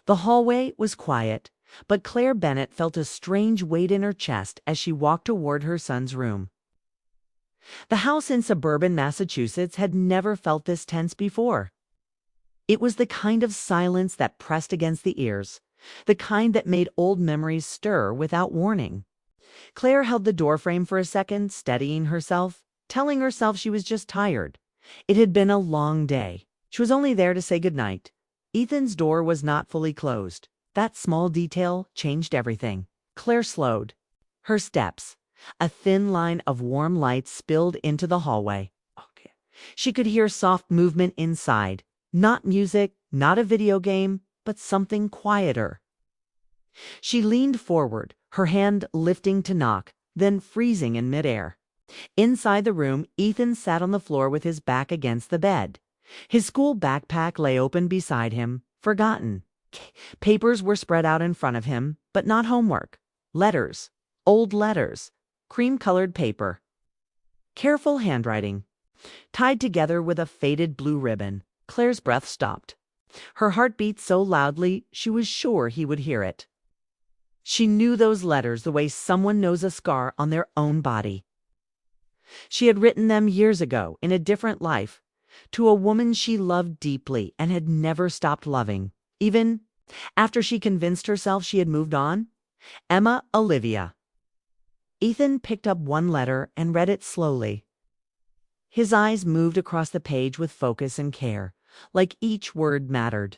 The hallway was quiet, but Claire Bennett felt a strange weight in her chest as she walked toward her son's room. The house in suburban Massachusetts had never felt this tense before. It was the kind of silence that pressed against the ears, the kind that made old memories stir without warning. Claire held the doorframe for a second, steadying herself, telling herself she was just tired. It had been a long day. She was only there to say goodnight. Ethan's door was not fully closed. That small detail changed everything. Claire slowed her steps. A thin line of warm light spilled into the hallway. Okay. She could hear soft movement inside. Not music, not a video game, but something quieter. She leaned forward, her hand lifting to knock, then freezing in midair. Inside the room, Ethan sat on the floor with his back against the bed. His school backpack lay open beside him, forgotten. Papers were spread out in front of him, but not homework. Letters, old letters, cream-colored paper. Careful handwriting. Tied together with a faded blue ribbon. Claire's breath stopped. Her heart beat so loudly she was sure he would hear it. She knew those letters the way someone knows a scar on their own body. She had written them years ago in a different life, to a woman she loved deeply and had never stopped loving, even after she convinced herself she had moved on. Emma Olivia. Ethan picked up one letter and read it slowly. His eyes moved across the page with focus and care, like each word mattered.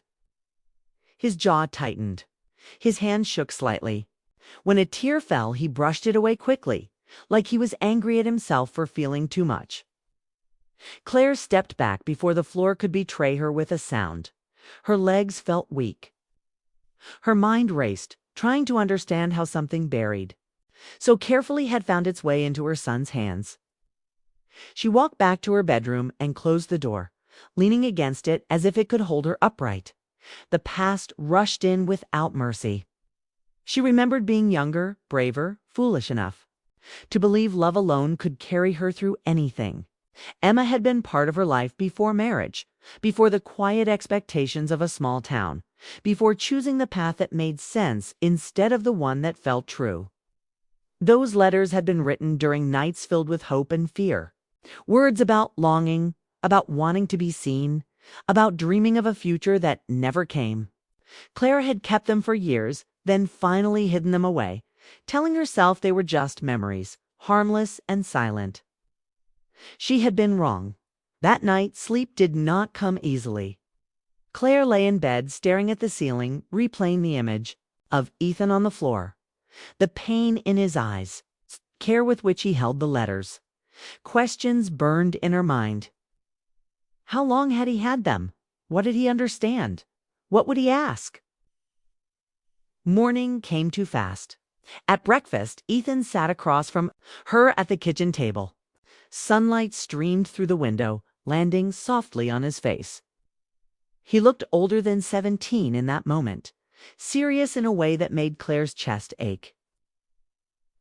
His jaw tightened. His hand shook slightly. When a tear fell, he brushed it away quickly, like he was angry at himself for feeling too much. Claire stepped back before the floor could betray her with a sound. Her legs felt weak. Her mind raced, trying to understand how something buried so carefully had found its way into her son's hands. She walked back to her bedroom and closed the door, leaning against it as if it could hold her upright. The past rushed in without mercy. She remembered being younger, braver, foolish enough to believe love alone could carry her through anything. Emma had been part of her life before marriage, before the quiet expectations of a small town, before choosing the path that made sense instead of the one that felt true. Those letters had been written during nights filled with hope and fear. Words about longing, about wanting to be seen, about dreaming of a future that never came. Claire had kept them for years, then finally hidden them away, telling herself they were just memories, harmless and silent. She had been wrong. That night, sleep did not come easily. Claire lay in bed, staring at the ceiling, replaying the image of Ethan on the floor. The pain in his eyes, care with which he held the letters. Questions burned in her mind. How long had he had them? What did he understand? What would he ask? Morning came too fast. At breakfast, Ethan sat across from her at the kitchen table. Sunlight streamed through the window, landing softly on his face. He looked older than 17 in that moment, serious in a way that made Claire's chest ache.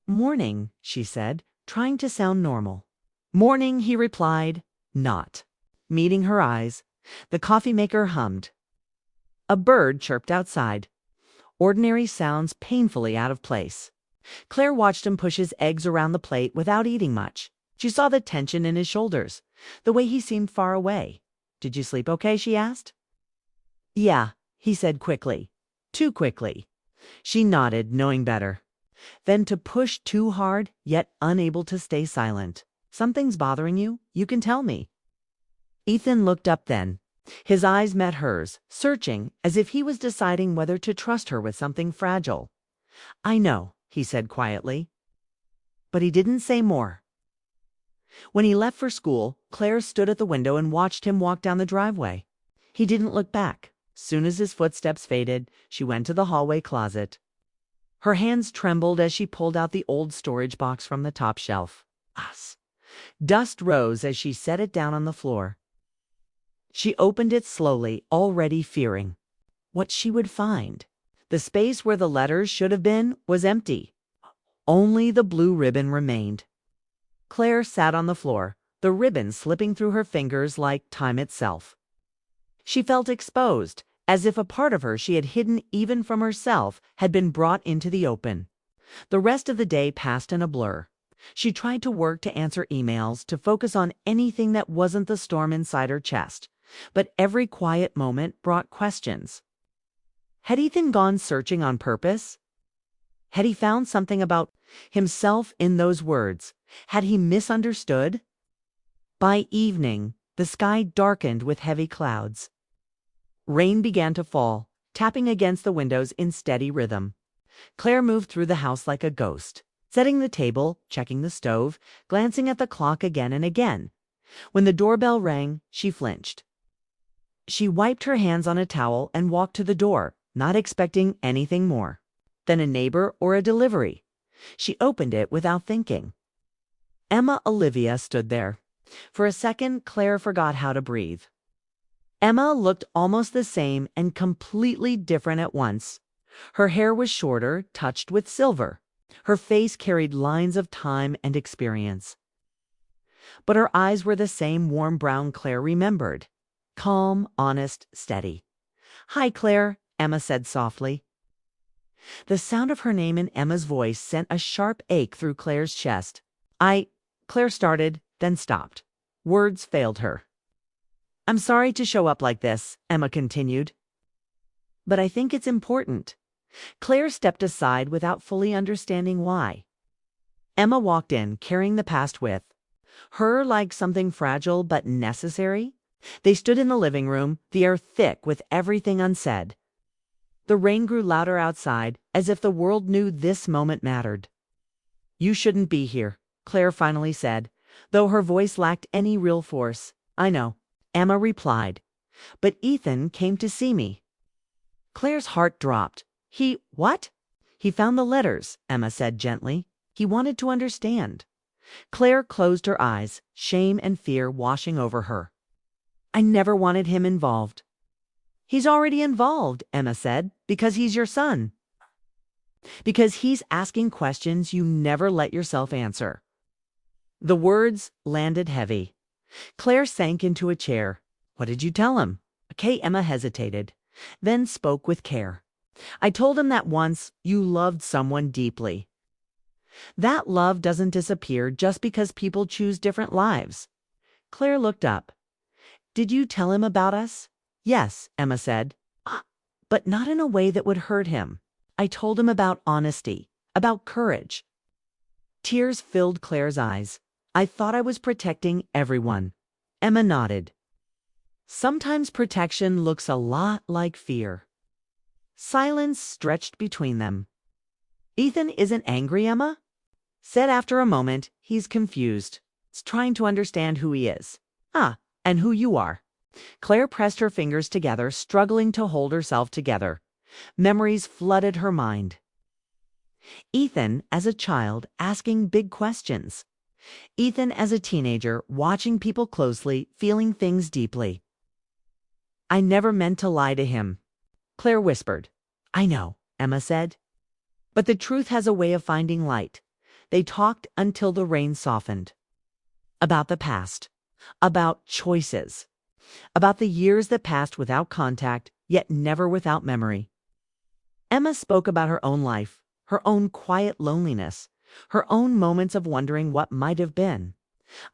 "Morning," she said, trying to sound normal. "Morning," he replied, not. Meeting her eyes, the coffee maker hummed. A bird chirped outside. Ordinary sounds painfully out of place. Claire watched him push his eggs around the plate without eating much. She saw the tension in his shoulders, the way he seemed far away. "Did you sleep okay?" she asked. "Yeah," he said quickly. Too quickly. She nodded, knowing better. Then to push too hard, yet unable to stay silent. "Something's bothering you? You can tell me." Ethan looked up then. His eyes met hers, searching, as if he was deciding whether to trust her with something fragile. "I know," he said quietly. But he didn't say more. When he left for school, Claire stood at the window and watched him walk down the driveway. He didn't look back. Soon as his footsteps faded, she went to the hallway closet. Her hands trembled as she pulled out the old storage box from the top shelf. Dust rose as she set it down on the floor. She opened it slowly, already fearing what she would find. The space where the letters should have been was empty. Only the blue ribbon remained. Claire sat on the floor, the ribbon slipping through her fingers like time itself. She felt exposed, as if a part of her she had hidden even from herself had been brought into the open. The rest of the day passed in a blur. She tried to work, to answer emails, to focus on anything that wasn't the storm inside her chest. But every quiet moment brought questions. Had Ethan gone searching on purpose? Had he found something about himself in those words? Had he misunderstood? By evening, the sky darkened with heavy clouds. Rain began to fall, tapping against the windows in steady rhythm. Claire moved through the house like a ghost, setting the table, checking the stove, glancing at the clock again and again. When the doorbell rang, she flinched. She wiped her hands on a towel and walked to the door, not expecting anything more than a neighbor or a delivery. She opened it without thinking. Emma Olivia stood there. For a second, Claire forgot how to breathe. Emma looked almost the same and completely different at once. Her hair was shorter, touched with silver. Her face carried lines of time and experience. But her eyes were the same warm brown Claire remembered. Calm, honest, steady. "Hi, Claire," Emma said softly. The sound of her name in Emma's voice sent a sharp ache through Claire's chest. Claire started, then stopped. Words failed her. "I'm sorry to show up like this," Emma continued. "But I think it's important." Claire stepped aside without fully understanding why. Emma walked in, carrying the past with her like something fragile but necessary. They stood in the living room, the air thick with everything unsaid. The rain grew louder outside, as if the world knew this moment mattered. "You shouldn't be here," Claire finally said, though her voice lacked any real force. "I know," Emma replied, "but Ethan came to see me." Claire's heart dropped. What? "He found the letters," Emma said gently. "He wanted to understand." Claire closed her eyes, shame and fear washing over her. "I never wanted him involved." "He's already involved," Emma said, "because he's your son. Because he's asking questions you never let yourself answer." The words landed heavy. Claire sank into a chair. "What did you tell him?" Okay, Emma hesitated, then spoke with care. "I told him that once you loved someone deeply. That love doesn't disappear just because people choose different lives." Claire looked up. "Did you tell him about us?" "Yes," Emma said, "but not in a way that would hurt him. I told him about honesty, about courage." Tears filled Claire's eyes. "I thought I was protecting everyone." Emma nodded. "Sometimes protection looks a lot like fear." Silence stretched between them. "Ethan isn't angry, Emma?" Said after a moment, "He's confused. He's trying to understand who he is. And who you are." Claire pressed her fingers together, struggling to hold herself together. Memories flooded her mind. Ethan as a child, asking big questions. Ethan as a teenager, watching people closely, feeling things deeply. "I never meant to lie to him," Claire whispered. "I know," Emma said. "But the truth has a way of finding light." They talked until the rain softened. About the past. About choices. About the years that passed without contact, yet never without memory. Emma spoke about her own life, her own quiet loneliness, her own moments of wondering what might have been.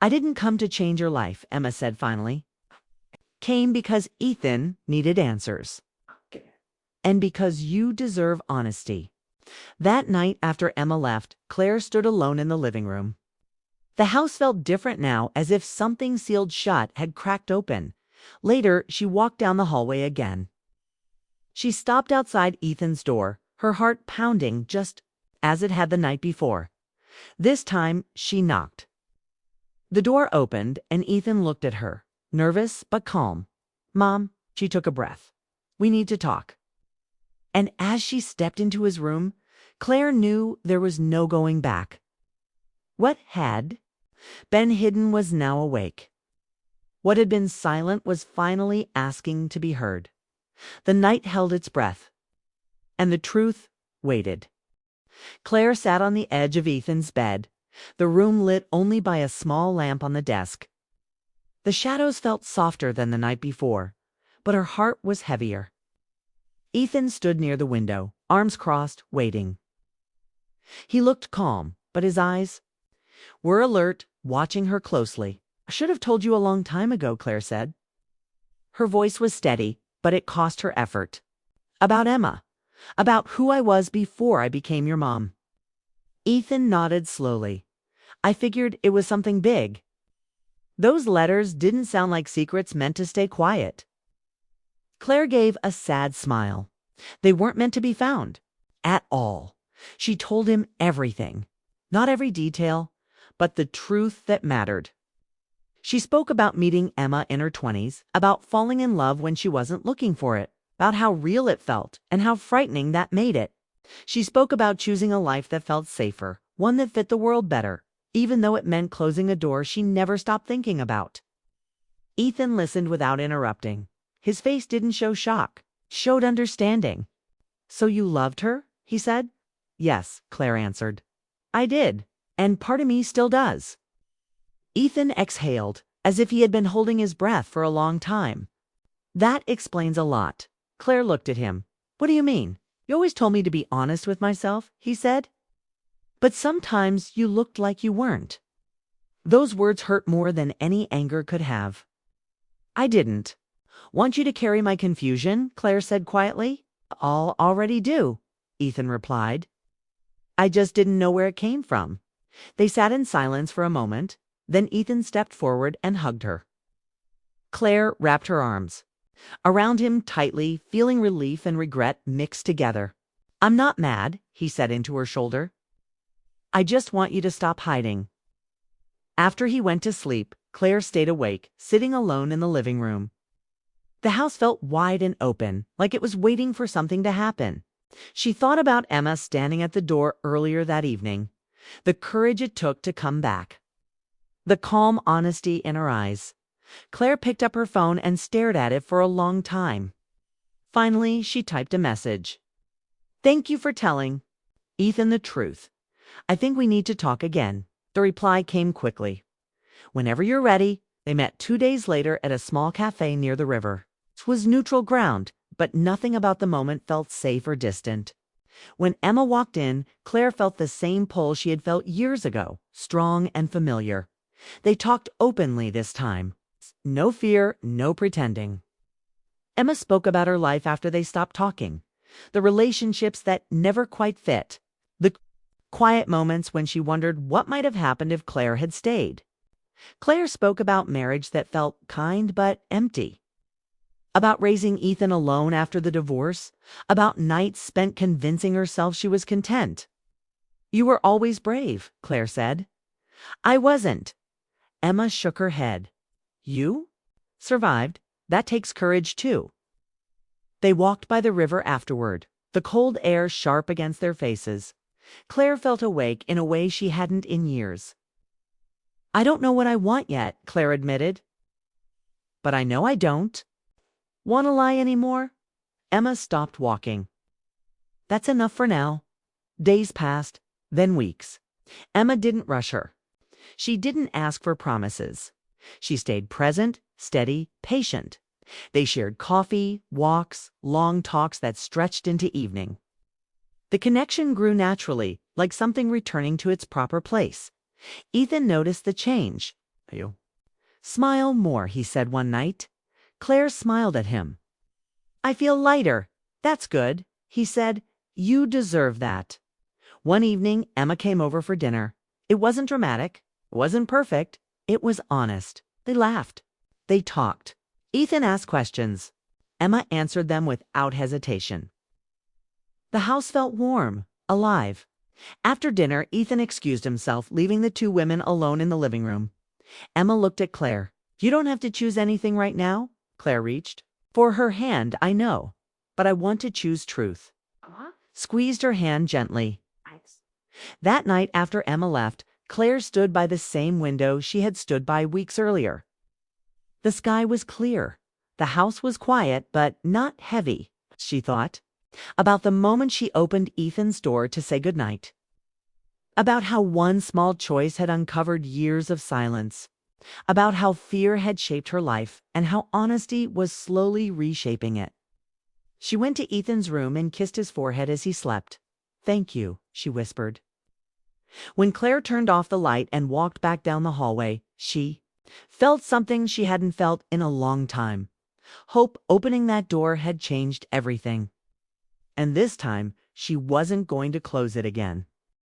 "I didn't come to change your life," Emma said finally. "Came because Ethan needed answers. And because you deserve honesty." That night after Emma left, Claire stood alone in the living room. The house felt different now, as if something sealed shut had cracked open. Later, she walked down the hallway again. She stopped outside Ethan's door, her heart pounding just as it had the night before. This time, she knocked. The door opened, and Ethan looked at her, nervous but calm. "Mom," she took a breath. "We need to talk." And as she stepped into his room, Claire knew there was no going back. What had been hidden was now awake. What had been silent was finally asking to be heard. The night held its breath, and the truth waited. Claire sat on the edge of Ethan's bed, the room lit only by a small lamp on the desk. The shadows felt softer than the night before, but her heart was heavier. Ethan stood near the window, arms crossed, waiting. He looked calm, but his eyes were alert, watching her closely. "I should have told you a long time ago," Claire said. Her voice was steady, but it cost her effort. "About Emma. About who I was before I became your mom." Ethan nodded slowly. "I figured it was something big. Those letters didn't sound like secrets meant to stay quiet." Claire gave a sad smile. They weren't meant to be found. At all. She told him everything. Not every detail, but the truth that mattered. She spoke about meeting Emma in her 20s, about falling in love when she wasn't looking for it, about how real it felt and how frightening that made it. She spoke about choosing a life that felt safer, one that fit the world better, even though it meant closing a door she never stopped thinking about. Ethan listened without interrupting. His face didn't show shock, showed understanding. "So you loved her?" he said. "Yes," Claire answered. "I did, and part of me still does." Ethan exhaled, as if he had been holding his breath for a long time. "That explains a lot." Claire looked at him. "What do you mean?" "You always told me to be honest with myself," he said. "But sometimes you looked like you weren't." Those words hurt more than any anger could have. "I didn't want you to carry my confusion," Claire said quietly. "I'll already do," Ethan replied. "I just didn't know where it came from." They sat in silence for a moment. Then Ethan stepped forward and hugged her. Claire wrapped her arms around him tightly, feeling relief and regret mixed together. "I'm not mad," he said into her shoulder. "I just want you to stop hiding." After he went to sleep, Claire stayed awake, sitting alone in the living room. The house felt wide and open, like it was waiting for something to happen. She thought about Emma standing at the door earlier that evening, the courage it took to come back, the calm honesty in her eyes. Claire picked up her phone and stared at it for a long time. Finally, she typed a message. "Thank you for telling Ethan the truth. I think we need to talk again." The reply came quickly. "Whenever you're ready." They met 2 days later at a small cafe near the river. It was neutral ground, but nothing about the moment felt safe or distant. When Emma walked in, Claire felt the same pull she had felt years ago, strong and familiar. They talked openly this time. No fear, no pretending. Emma spoke about her life after they stopped talking, the relationships that never quite fit, the quiet moments when she wondered what might have happened if Claire had stayed. Claire spoke about marriage that felt kind but empty, about raising Ethan alone after the divorce, about nights spent convincing herself she was content. "You were always brave," Claire said. "I wasn't." Emma shook her head. "You survived. That takes courage, too." They walked by the river afterward, the cold air sharp against their faces. Claire felt awake in a way she hadn't in years. "I don't know what I want yet," Claire admitted. "But I know I don't." "Want to lie anymore?" Emma stopped walking. "That's enough for now." Days passed, then weeks. Emma didn't rush her. She didn't ask for promises. She stayed present, steady, patient. They shared coffee, walks, long talks that stretched into evening. The connection grew naturally, like something returning to its proper place. Ethan noticed the change. "You smile more," he said one night. Claire smiled at him. "I feel lighter." "That's good," he said. "You deserve that." One evening, Emma came over for dinner. It wasn't dramatic. It wasn't perfect. It was honest. They laughed. They talked. Ethan asked questions. Emma answered them without hesitation. The house felt warm, alive. After dinner, Ethan excused himself, leaving the two women alone in the living room. Emma looked at Claire. "You don't have to choose anything right now." Claire reached for her hand. "I know, but I want to choose truth." Squeezed her hand gently. That night after Emma left, Claire stood by the same window she had stood by weeks earlier. The sky was clear. The house was quiet, but not heavy, she thought. About the moment she opened Ethan's door to say goodnight. About how one small choice had uncovered years of silence. About how fear had shaped her life and how honesty was slowly reshaping it. She went to Ethan's room and kissed his forehead as he slept. "Thank you," she whispered. When Claire turned off the light and walked back down the hallway, she felt something she hadn't felt in a long time. Hope opening that door had changed everything. And this time, she wasn't going to close it again.